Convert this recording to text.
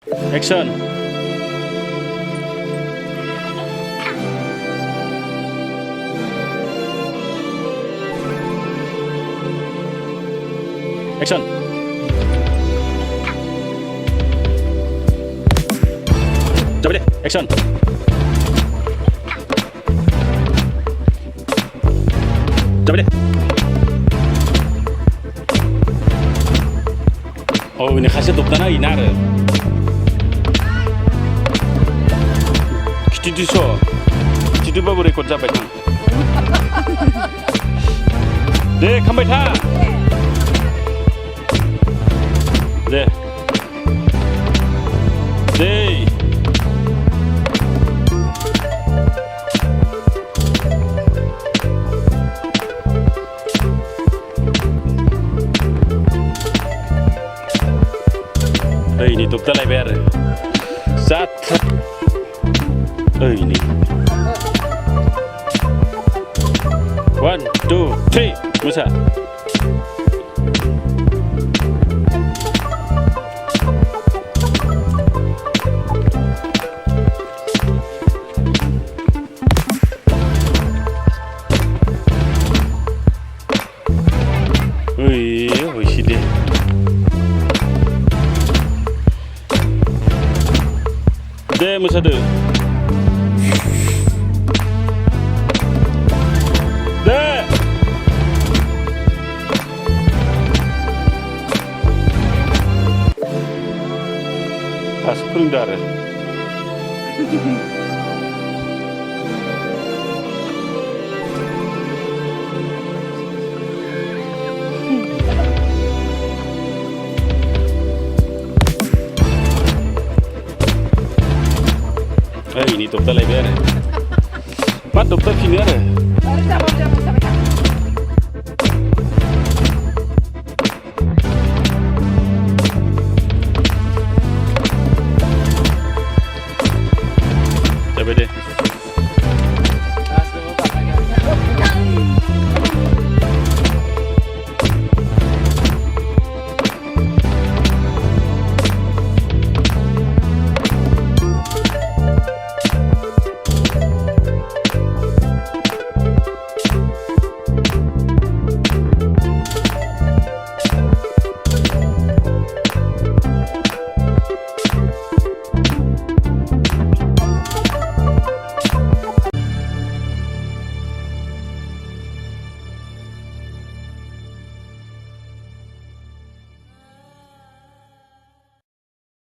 액션. 액션. 잡으래. 액션. 잡으래. ini khasnya toptana inar. Kitu so. Kitu baru rekod जाबाय थां. दे खामबाय था. दे. दे. Ini dokter lebar. Sat. Ini. 1, 2, 3. Musa. Sih deh. Deh, Musa deh. Deh. Asprung darah. Ini dokter lebar. Mat dokter kini ada.